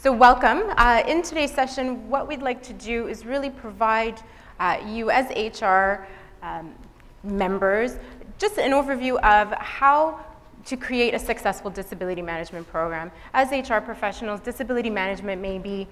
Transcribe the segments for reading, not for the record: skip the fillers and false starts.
So welcome. In today's session, what we'd like to do is really provide you as HR members just an overview of how to create a successful disability management program. As HR professionals, disability management may be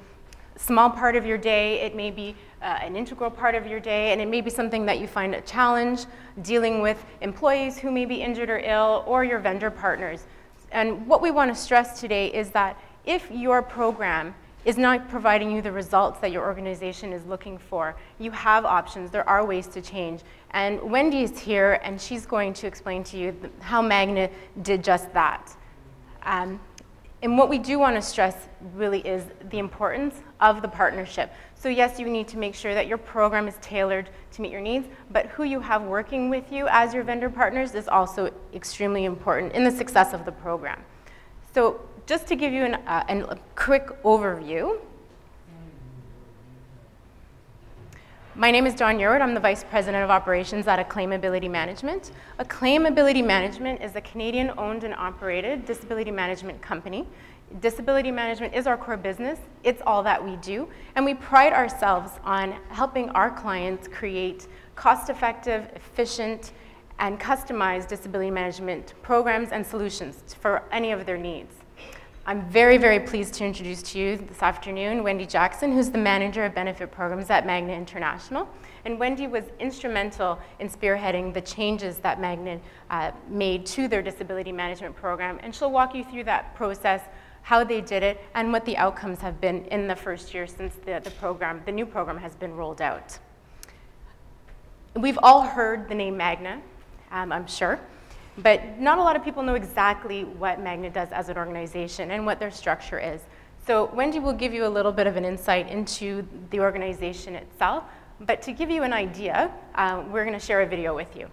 a small part of your day, it may be an integral part of your day, and it may be something that you find a challenge dealing with employees who may be injured or ill, or your vendor partners. And what we want to stress today is that if your program is not providing you the results that your organization is looking for, you have options. There are ways to change. And Wendy is here, and she's going to explain to you how Magna did just that. And what we do want to stress really is the importance of the partnership. So yes, you need to make sure that your program is tailored to meet your needs, but who you have working with you as your vendor partners is also extremely important in the success of the program. So just to give you a quick overview, my name is Dawn Yerwood. I'm the Vice President of Operations at Acclaim Ability Management. Acclaim Ability Management is a Canadian-owned and operated disability management company. Disability management is our core business. It's all that we do. And we pride ourselves on helping our clients create cost-effective, efficient, and customized disability management programs and solutions for any of their needs. I'm very, very pleased to introduce to you this afternoon Wendy Jackson, who's the Manager of Benefit Programs at Magna International. And Wendy was instrumental in spearheading the changes that Magna made to their disability management program. And she'll walk you through that process, how they did it, and what the outcomes have been in the first year since the new program has been rolled out. We've all heard the name Magna, I'm sure. But not a lot of people know exactly what Magna does as an organization and what their structure is. So Wendy will give you a little bit of an insight into the organization itself. But to give you an idea, we're going to share a video with you.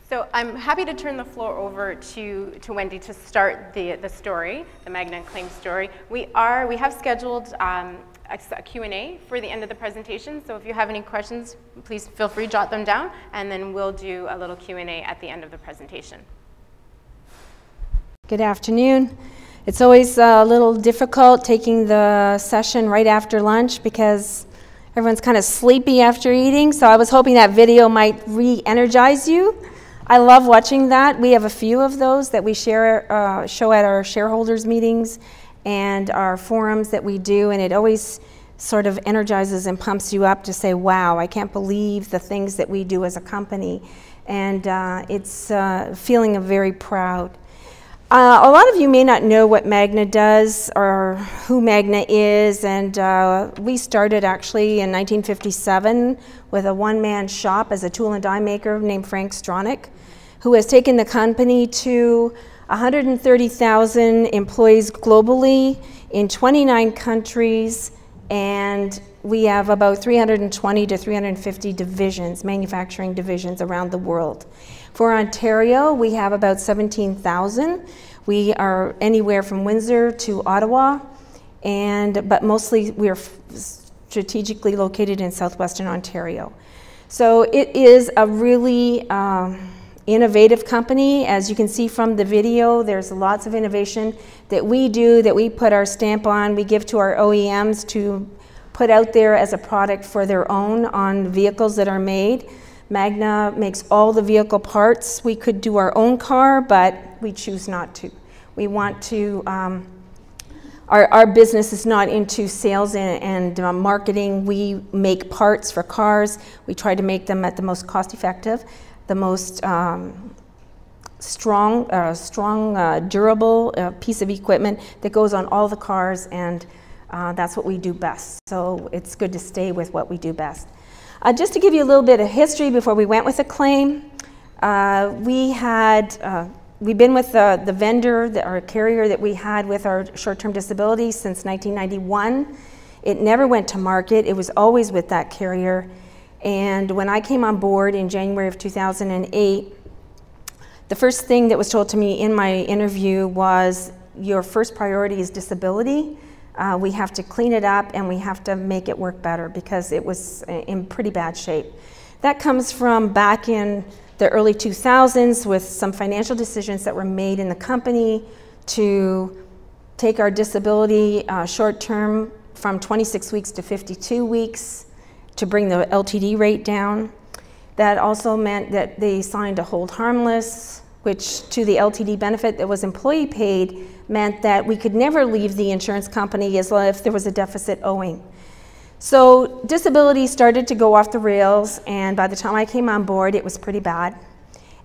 So I'm happy to turn the floor over to Wendy to start the story, the Magna Acclaim story. We have scheduled a Q&A for the end of the presentation, so if you have any questions, please feel free to jot them down, and then we'll do a little Q&A at the end of the presentation. Good afternoon. It's always a little difficult taking the session right after lunch because everyone's kind of sleepy after eating, so I was hoping that video might re-energize you. I love watching that. We have a few of those that we show at our shareholders meetings and our forums that we do, and it always sort of energizes and pumps you up to say, wow, I can't believe the things that we do as a company. And it's a feeling of very proud. A lot of you may not know what Magna does or who Magna is, and we started actually in 1957 with a one-man shop as a tool and die maker named Frank Stronach, who has taken the company to 130,000 employees globally in 29 countries, and we have about 320 to 350 divisions, manufacturing divisions around the world. For Ontario, we have about 17,000. We are anywhere from Windsor to Ottawa, but mostly we are strategically located in southwestern Ontario. So it is a really innovative company. As you can see from the video, there's lots of innovation that we do, that we put our stamp on. We give to our OEMs to put out there as a product for their own on vehicles that are made. Magna makes all the vehicle parts. We could do our own car, but we choose not to. We want to, our business is not into sales and marketing. We make parts for cars. We try to make them at the most cost-effective, the most strong, durable piece of equipment that goes on all the cars, and that's what we do best. So it's good to stay with what we do best. Just to give you a little bit of history before we went with Acclaim, we've been with the vendor, our carrier that we had with our short-term disability since 1991. It never went to market. It was always with that carrier. And when I came on board in January of 2008, the first thing that was told to me in my interview was, your first priority is disability. We have to clean it up and we have to make it work better because it was in pretty bad shape. That comes from back in the early 2000s with some financial decisions that were made in the company to take our disability short term from 26 weeks to 52 weeks to bring the LTD rate down. That also meant that they signed a hold harmless, which to the LTD benefit that was employee paid meant that we could never leave the insurance company as long if there was a deficit owing. So disability started to go off the rails, and by the time I came on board, it was pretty bad.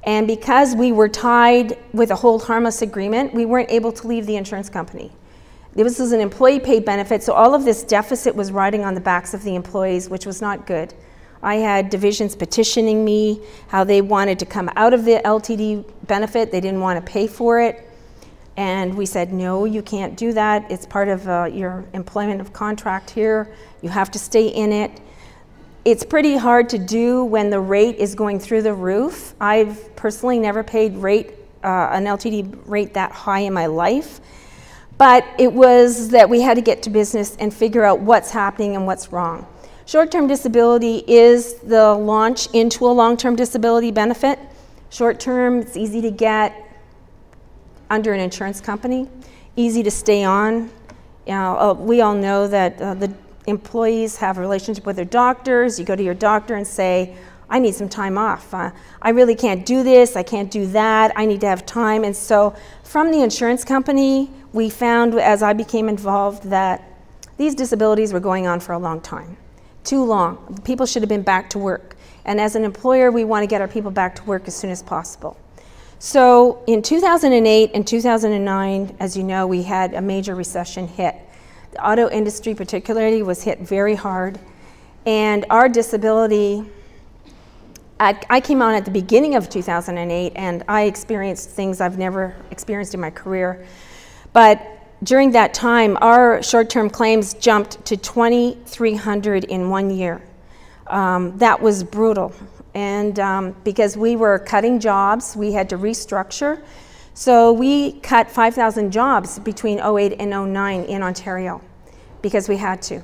And because we were tied with a hold harmless agreement, we weren't able to leave the insurance company. This was an employee paid benefit, so all of this deficit was riding on the backs of the employees, which was not good. I had divisions petitioning me how they wanted to come out of the LTD benefit. They didn't want to pay for it. And we said, no, you can't do that. It's part of your employment of contract here. You have to stay in it. It's pretty hard to do when the rate is going through the roof. I've personally never paid an LTD rate that high in my life. But it was that we had to get to business and figure out what's happening and what's wrong. Short-term disability is the launch into a long-term disability benefit. Short-term, it's easy to get under an insurance company, easy to stay on. We all know that the employees have a relationship with their doctors. You go to your doctor and say, I need some time off. I really can't do this, I can't do that, I need to have time. And so from the insurance company, we found as I became involved that these disabilities were going on for a long time. Too long. People should have been back to work. And as an employer, we want to get our people back to work as soon as possible. So in 2008 and 2009, as you know, we had a major recession hit. The auto industry particularly was hit very hard. And our disability, I came on at the beginning of 2008, and I experienced things I've never experienced in my career. But during that time, our short-term claims jumped to 2,300 in 1 year. That was brutal. And because we were cutting jobs, we had to restructure. So we cut 5,000 jobs between 2008 and 2009 in Ontario because we had to.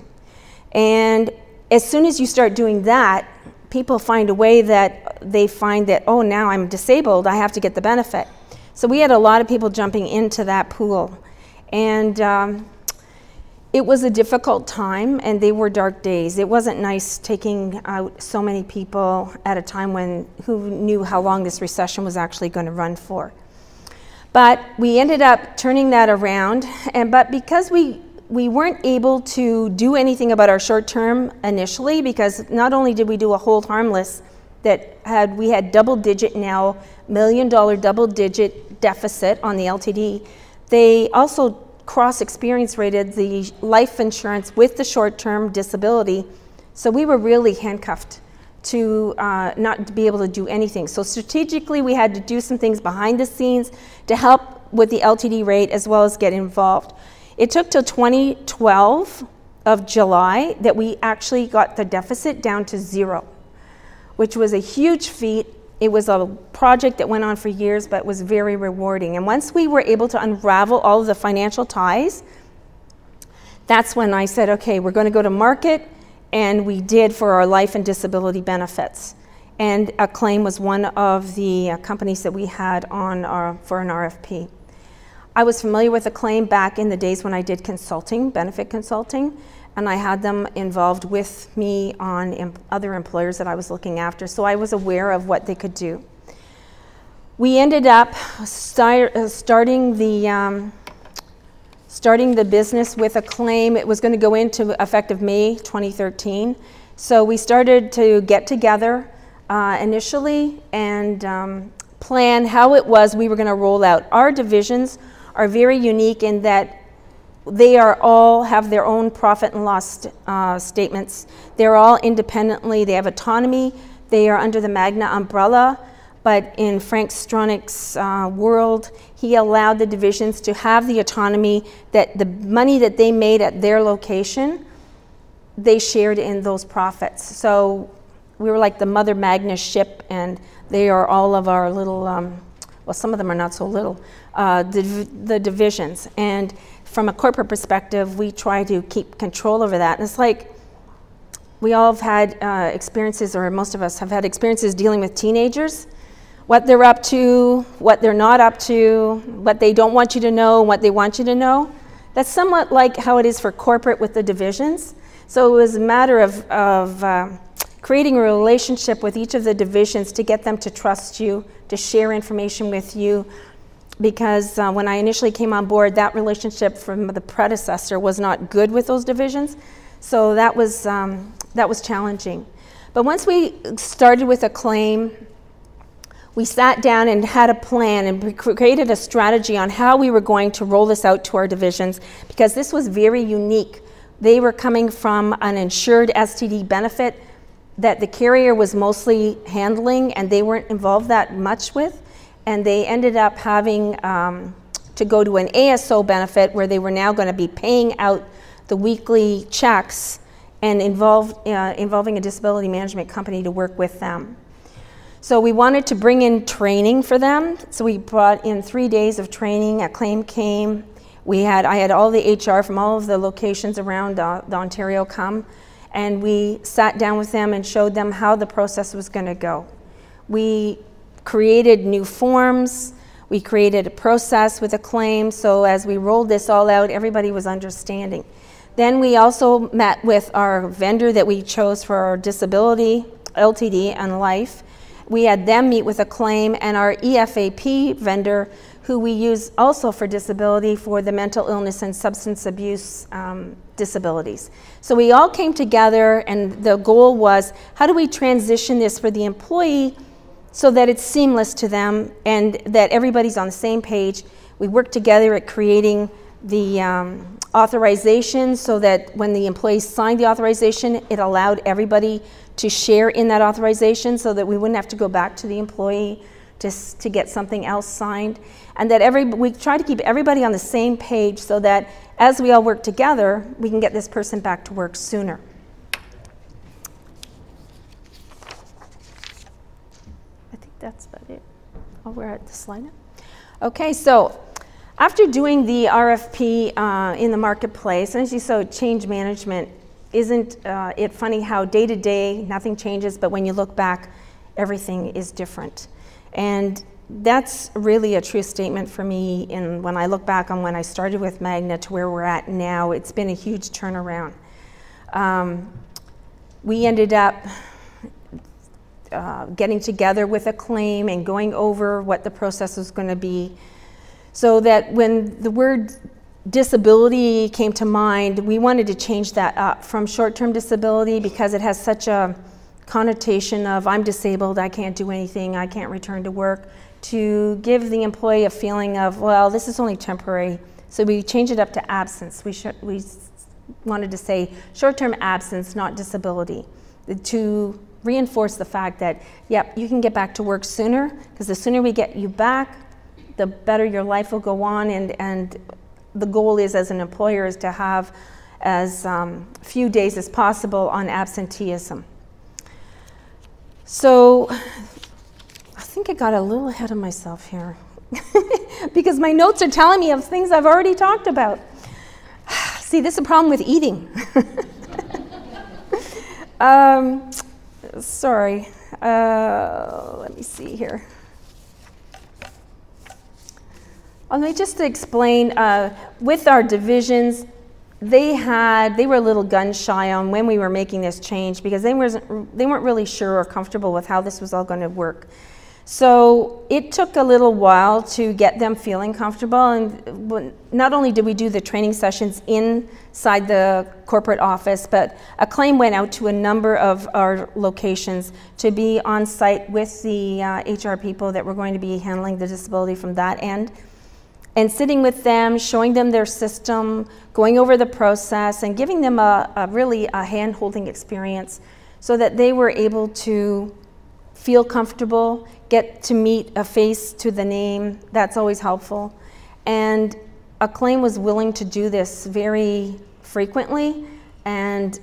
And as soon as you start doing that, people find a way that they find that, oh, now I'm disabled, I have to get the benefit. So we had a lot of people jumping into that pool. And it was a difficult time, and they were dark days. It wasn't nice taking out so many people at a time when who knew how long this recession was actually going to run for. But we ended up turning that around, but because we weren't able to do anything about our short term initially, because not only did we do a hold harmless that we had double-digit now, $1 million double-digit deficit on the LTD, they also cross-experience rated the life insurance with the short-term disability. So we were really handcuffed to not to be able to do anything. So strategically, we had to do some things behind the scenes to help with the LTD rate as well as get involved. It took till 2012 of July that we actually got the deficit down to zero, which was a huge feat. It was a project that went on for years, but was very rewarding. And once we were able to unravel all of the financial ties, that's when I said, okay, we're going to go to market, and we did for our life and disability benefits. And Acclaim was one of the companies that we had on for an RFP. I was familiar with Acclaim back in the days when I did consulting, benefit consulting, and I had them involved with me on other employers that I was looking after, so I was aware of what they could do. We ended up starting the business with Acclaim. It was going to go into effective May 2013, so we started to get together initially and plan how it was we were going to roll out. Our divisions are very unique in that they all have their own profit and loss statements. They're all independently, they have autonomy, they are under the Magna umbrella, but in Frank Stronach's world, he allowed the divisions to have the autonomy that the money that they made at their location, they shared in those profits. So we were like the Mother Magna ship, and they are all of our little, well, some of them are not so little, the divisions. And from a corporate perspective, we try to keep control over that. And it's like we all have had experiences, or most of us have had experiences dealing with teenagers, what they're up to, what they're not up to, what they don't want you to know, what they want you to know. That's somewhat like how it is for corporate with the divisions. So it was a matter of creating a relationship with each of the divisions to get them to trust you, to share information with you, because when I initially came on board, that relationship from the predecessor was not good with those divisions. So that was challenging. But once we started with Acclaim, we sat down and had a plan and created a strategy on how we were going to roll this out to our divisions, because this was very unique. They were coming from an insured STD benefit that the carrier was mostly handling and they weren't involved that much with, and they ended up having to go to an ASO benefit where they were now going to be paying out the weekly checks and involving a disability management company to work with them. So we wanted to bring in training for them. So we brought in 3 days of training. Acclaim came. I had all the HR from all of the locations around the Ontario come, and we sat down with them and showed them how the process was going to go. We created new forms. We created a process with Acclaim, so as we rolled this all out, everybody was understanding. Then we also met with our vendor that we chose for our disability, LTD, and life. We had them meet with Acclaim and our EFAP vendor, who we use also for disability for the mental illness and substance abuse disabilities. So we all came together, and the goal was, how do we transition this for the employee so that it's seamless to them and that everybody's on the same page. We worked together at creating the authorization so that when the employees signed the authorization, it allowed everybody to share in that authorization so that we wouldn't have to go back to the employee to get something else signed. And that we try to keep everybody on the same page so that as we all work together, we can get this person back to work sooner. I think that's about it. Oh, we're at the slide now. Okay, so after doing the RFP in the marketplace, and as you saw, change management, isn't it funny how day to day nothing changes, but when you look back, everything is different. And that's really a true statement for me when I look back on when I started with Magna to where we're at now. It's been a huge turnaround. We ended up getting together with Acclaim and going over what the process was going to be, so that when the word disability came to mind, we wanted to change that up from short-term disability, because it has such a connotation of I'm disabled, I can't do anything, I can't return to work, to give the employee a feeling of, well, this is only temporary. So we changed it up to absence. We wanted to say short-term absence, not disability, to reinforce the fact that, yep, you can get back to work sooner, because the sooner we get you back, the better your life will go on, and the goal is, as an employer, is to have as few days as possible on absenteeism. So I think I got a little ahead of myself here because my notes are telling me of things I've already talked about. See, this is a problem with eating. Sorry. Let me see here. Let me just explain, with our divisions, they were a little gun shy on when we were making this change, because they weren't really sure or comfortable with how this was all going to work. So it took a little while to get them feeling comfortable, and not only did we do the training sessions inside the corporate office, but Acclaim went out to a number of our locations to be on site with the HR people that were going to be handling the disability from that end, and sitting with them, showing them their system, going over the process, and giving them really a hand-holding experience so that they were able to feel comfortable, get to meet a face to the name. That's always helpful. And Acclaim was willing to do this very frequently and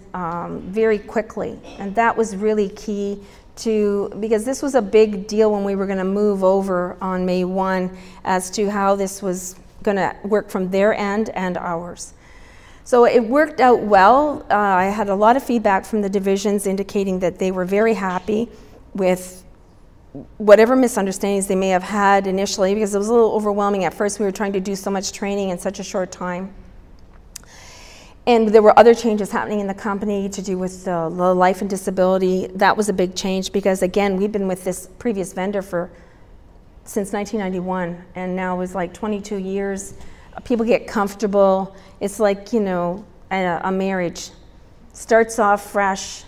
very quickly. And that was really key because this was a big deal when we were going to move over on May 1 as to how this was going to work from their end and ours. So it worked out well. I had a lot of feedback from the divisions indicating that they were very happy with whatever misunderstandings they may have had initially, because it was a little overwhelming at first. We were trying to do so much training in such a short time. And there were other changes happening in the company to do with the life and disability. That was a big change because, again, we've been with this previous vendor since 1991, and now it's like 22 years. People get comfortable. It's like, you know, a marriage. Starts off fresh.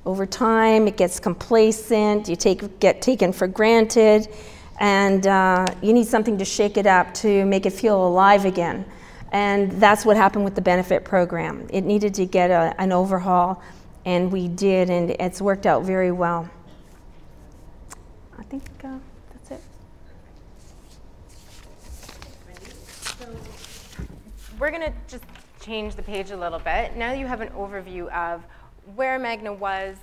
Over time, it gets complacent. You get taken for granted, and you need something to shake it up to make it feel alive again. And that's what happened with the benefit program. It needed to get an overhaul, and we did, and it's worked out very well. I think that's it. So we're going to just change the page a little bit. Now you have an overview of where Magna was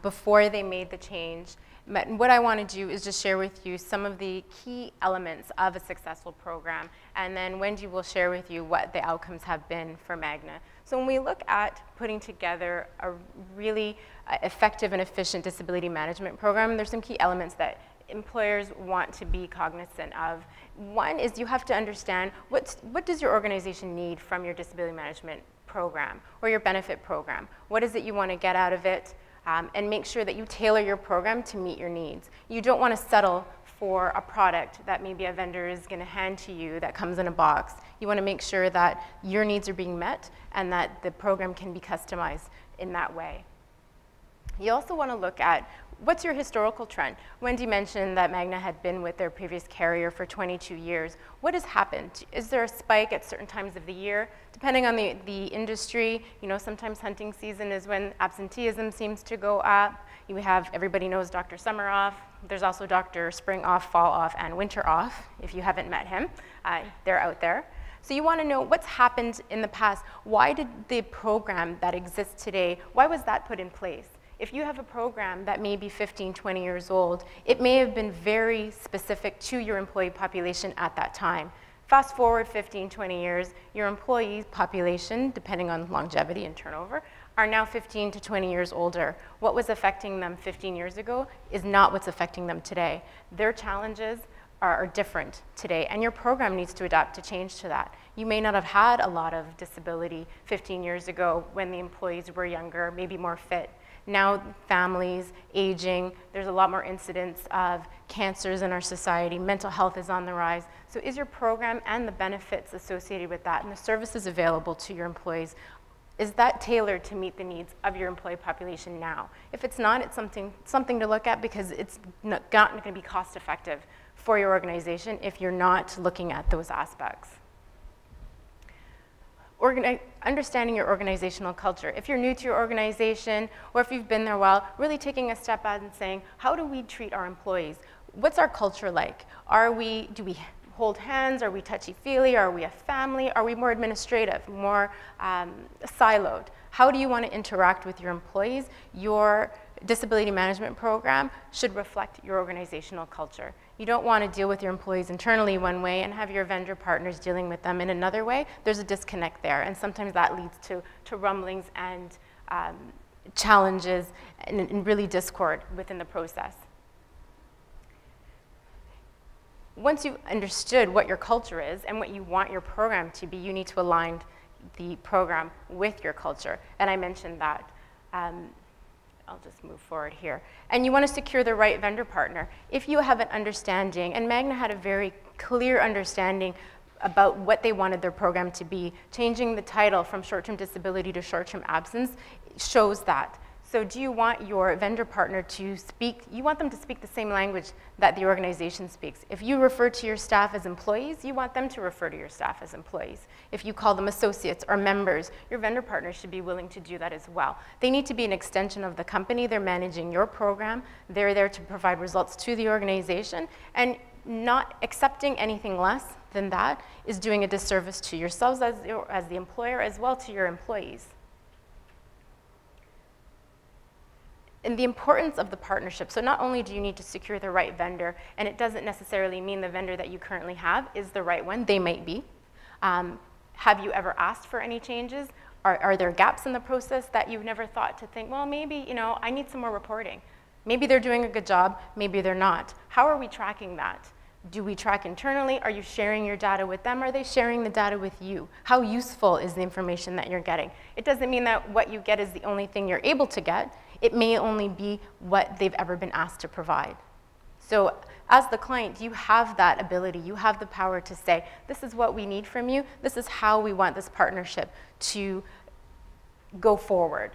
before they made the change. But what I want to do is just share with you some of the key elements of a successful program, and then Wendy will share with you what the outcomes have been for Magna. So when we look at putting together a really effective and efficient disability management program, there's some key elements that employers want to be cognizant of. One is you have to understand what does your organization need from your disability management program or your benefit program? What is it you want to get out of it? And make sure that you tailor your program to meet your needs. You don't want to settle for a product that maybe a vendor is going to hand to you that comes in a box. You want to make sure that your needs are being met and that the program can be customized in that way. You also want to look at what's your historical trend. Wendy mentioned that Magna had been with their previous carrier for 22 years. What has happened? Is there a spike at certain times of the year? Depending on the industry, you know, sometimes hunting season is when absenteeism seems to go up. You have, everybody knows Dr. Summer off. There's also Dr. Spring off, fall off, and winter off. If you haven't met him, they're out there. So you want to know what's happened in the past. Why did the program that exists today, why was that put in place? If you have a program that may be 15, 20 years old, it may have been very specific to your employee population at that time. Fast forward 15, 20 years, your employee population, depending on longevity and turnover, are now 15 to 20 years older. What was affecting them 15 years ago is not what's affecting them today. Their challenges are different today, and your program needs to adapt to change to that. You may not have had a lot of disability 15 years ago when the employees were younger, maybe more fit. Now families, aging, there's a lot more incidents of cancers in our society, mental health is on the rise. So is your program and the benefits associated with that and the services available to your employees, is that tailored to meet the needs of your employee population now? If it's not, it's something to look at because it's not going to be cost effective for your organization if you're not looking at those aspects. Understanding your organizational culture. If you're new to your organization or if you've been there a while, really taking a step back and saying, how do we treat our employees? What's our culture like? Do we hold hands? Are we touchy-feely? Are we a family? Are we more administrative, more siloed? How do you want to interact with your employees? Your disability management program should reflect your organizational culture. You don't want to deal with your employees internally one way and have your vendor partners dealing with them in another way. There's a disconnect there, and sometimes that leads to rumblings and challenges and really discord within the process. Once you've understood what your culture is and what you want your program to be, you need to align the program with your culture, and I mentioned that. I'll just move forward here. And you want to secure the right vendor partner. If you have an understanding, and Magna had a very clear understanding about what they wanted their program to be, changing the title from short-term disability to short-term absence shows that. So do you want your vendor partner to speak, you want them to speak the same language that the organization speaks. If you refer to your staff as employees, you want them to refer to your staff as employees. If you call them associates or members, your vendor partner should be willing to do that as well. They need to be an extension of the company. They're managing your program. They're there to provide results to the organization, and not accepting anything less than that is doing a disservice to yourselves as the employer, as well to your employees. And the importance of the partnership. So not only do you need to secure the right vendor, and it doesn't necessarily mean the vendor that you currently have is the right one. They might be. Have you ever asked for any changes? Are there gaps in the process that you've never thought to think, well, maybe, you know, I need some more reporting. Maybe they're doing a good job, maybe they're not. How are we tracking that? Do we track internally? Are you sharing your data with them? Are they sharing the data with you? How useful is the information that you're getting? It doesn't mean that what you get is the only thing you're able to get. It may only be what they've ever been asked to provide. So as the client, you have that ability. You have the power to say, this is what we need from you. This is how we want this partnership to go forward.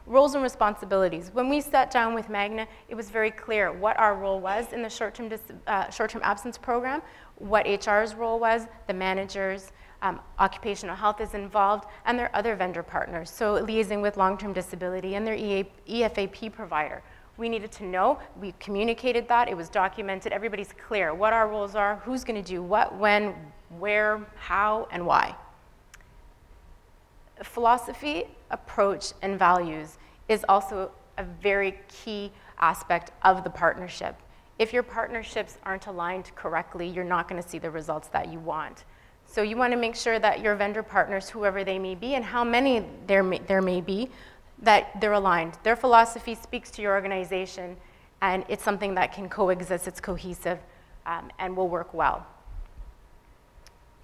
Roles and responsibilities. When we sat down with Magna, it was very clear what our role was in the short-term absence program, what HR's role was, the managers, occupational health is involved, and their other vendor partners. So liaising with long-term disability and their EFAP provider. We needed to know, we communicated that, it was documented, everybody's clear what our roles are, who's gonna do what, when, where, how, and why. Philosophy, approach, and values is also a very key aspect of the partnership. If your partnerships aren't aligned correctly, you're not going to see the results that you want. So you want to make sure that your vendor partners, whoever they may be, and how many there may be, that they're aligned. Their philosophy speaks to your organization, and it's something that can coexist, it's cohesive, and will work well.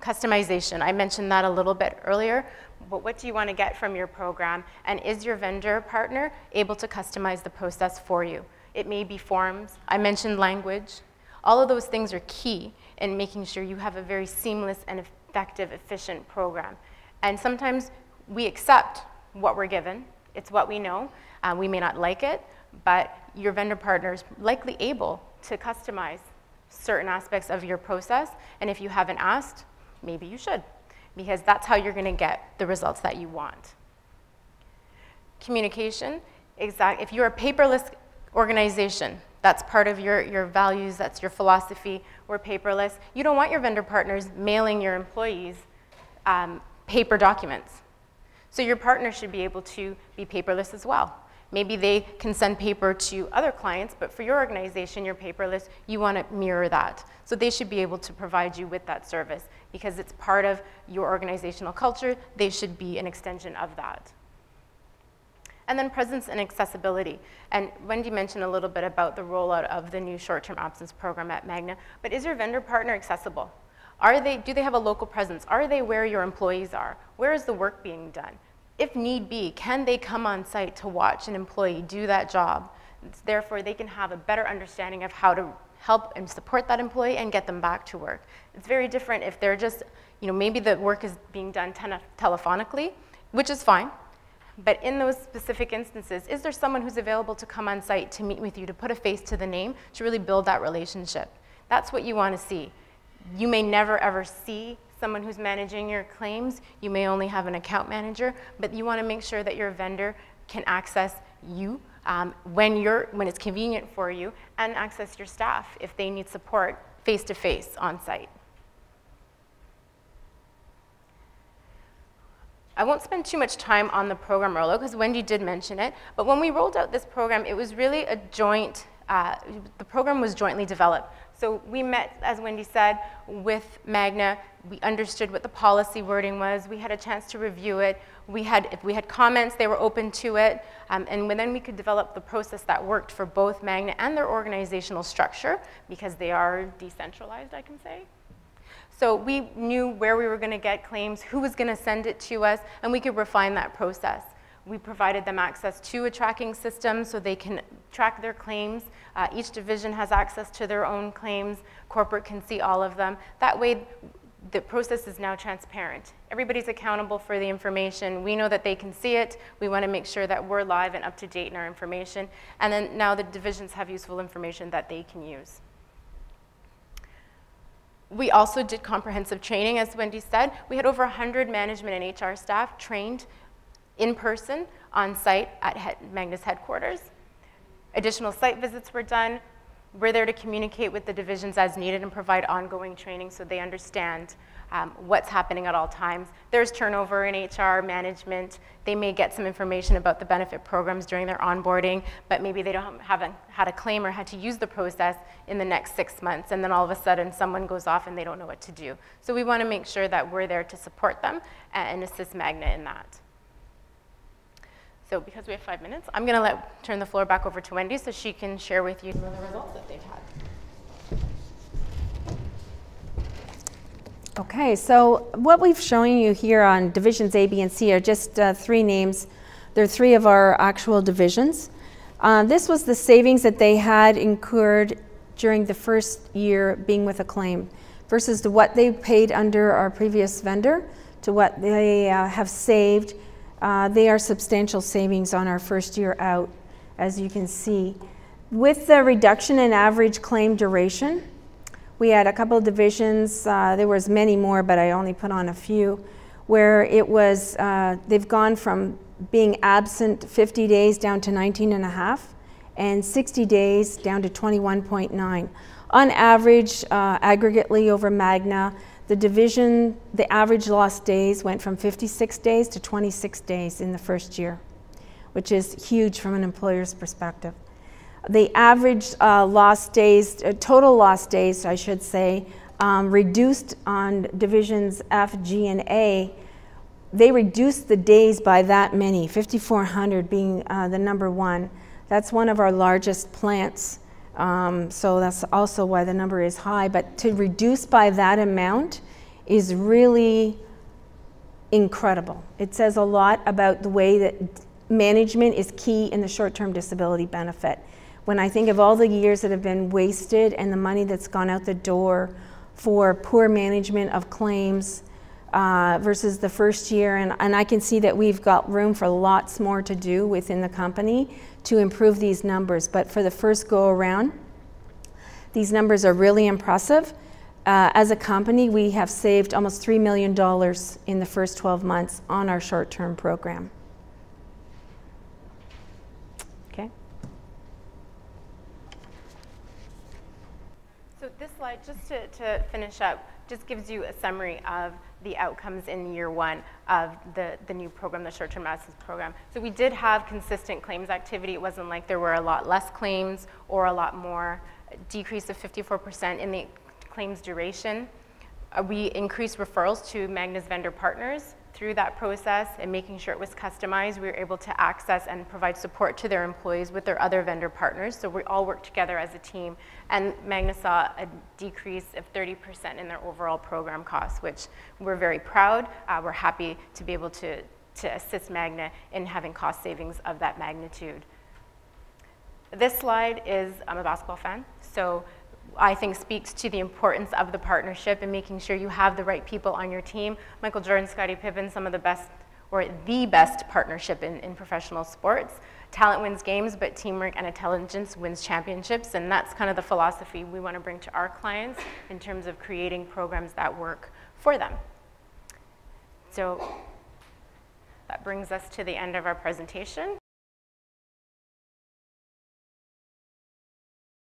Customization, I mentioned that a little bit earlier, but what do you want to get from your program? And is your vendor partner able to customize the process for you? It may be forms, I mentioned language. All of those things are key in making sure you have a very seamless and effective, efficient program. And sometimes we accept what we're given. It's what we know. We may not like it, but your vendor partner is likely able to customize certain aspects of your process. And if you haven't asked, maybe you should, because that's how you're going to get the results that you want. Communication, if you're a paperless organization, that's part of your values, that's your philosophy, we're paperless. You don't want your vendor partners mailing your employees paper documents. So your partner should be able to be paperless as well. Maybe they can send paper to other clients, but for your organization, you're paperless, you want to mirror that. So they should be able to provide you with that service because it's part of your organizational culture. They should be an extension of that. And then presence and accessibility. And Wendy mentioned a little bit about the rollout of the new short-term absence program at Magna, but is your vendor partner accessible? Do they have a local presence? Are they where your employees are? Where is the work being done? If need be, can they come on site to watch an employee do that job? Therefore, they can have a better understanding of how to help and support that employee and get them back to work. It's very different if they're just, maybe the work is being done telephonically, which is fine. But in those specific instances, is there someone who's available to come on site to meet with you, to put a face to the name, to really build that relationship? That's what you want to see. You may never ever see someone who's managing your claims. You may only have an account manager, but you want to make sure that your vendor can access you when it's convenient for you, and access your staff if they need support face-to-face on site. I won't spend too much time on the program rollout because Wendy did mention it, but when we rolled out this program, it was really a joint, the program was jointly developed. So we met, as Wendy said, with Magna. We understood what the policy wording was. We had a chance to review it. If we had comments, they were open to it. And then we could develop the process that worked for both Magna and their organizational structure, because they are decentralized, I can say. So we knew where we were going to get claims, who was going to send it to us, and we could refine that process. We provided them access to a tracking system so they can track their claims. Each division has access to their own claims. Corporate can see all of them. That way, the process is now transparent. Everybody's accountable for the information. We know that they can see it. We want to make sure that we're live and up to date in our information. And then now the divisions have useful information that they can use. We also did comprehensive training, as Wendy said. We had over 100 management and HR staff trained in person on site at Magna's headquarters. Additional site visits were done. We're there to communicate with the divisions as needed and provide ongoing training so they understand what's happening at all times. There's turnover in HR management. They may get some information about the benefit programs during their onboarding, but maybe they haven't had a claim or had to use the process in the next 6 months, and then all of a sudden someone goes off and they don't know what to do. So we want to make sure that we're there to support them and assist Magna in that. So because we have 5 minutes, I'm going to turn the floor back over to Wendy so she can share with you some of the results that they've had. Okay, so what we've shown you here on divisions A, B, and C are just 3 names. They're 3 of our actual divisions. This was the savings that they had incurred during the first year being with Acclaim versus to what they paid under our previous vendor to what they have saved. They are substantial savings on our first year out, as you can see. With the reduction in average claim duration, we had a couple of divisions, there was many more, but I only put on a few, where it was, they've gone from being absent 50 days down to 19.5, and 60 days down to 21.9. On average, aggregately over Magna, the division, the average lost days went from 56 days to 26 days in the first year, which is huge from an employer's perspective. The average lost days, total lost days, I should say, reduced on divisions F, G, and A. They reduced the days by that many, 5,400 being the number 1. That's one of our largest plants, so that's also why the number is high. But to reduce by that amount is really incredible. It says a lot about the way that management is key in the short-term disability benefit. When I think of all the years that have been wasted and the money that's gone out the door for poor management of claims versus the first year, and I can see that we've got room for lots more to do within the company to improve these numbers. But for the first go around, these numbers are really impressive. As a company, we have saved almost $3 million in the first 12 months on our short-term program. Okay. So this slide, just to finish up, just gives you a summary of the outcomes in year 1 of the new program, the short-term absence program. So we did have consistent claims activity. It wasn't like there were a lot less claims or a lot more. A decrease of 54% in the claims duration. We increased referrals to Magna's vendor partners through that process, and making sure it was customized. We were able to access and provide support to their employees with their other vendor partners, so we all worked together as a team. And Magna saw a decrease of 30% in their overall program costs, which we're very proud. We're happy to be able to assist Magna in having cost savings of that magnitude. This slide is, I'm a basketball fan, so I think speaks to the importance of the partnership and making sure you have the right people on your team. Michael Jordan, Scottie Pippen, some of the best, or the best partnership in professional sports. Talent wins games, but teamwork and intelligence wins championships, and that's kind of the philosophy we want to bring to our clients in terms of creating programs that work for them. So that brings us to the end of our presentation.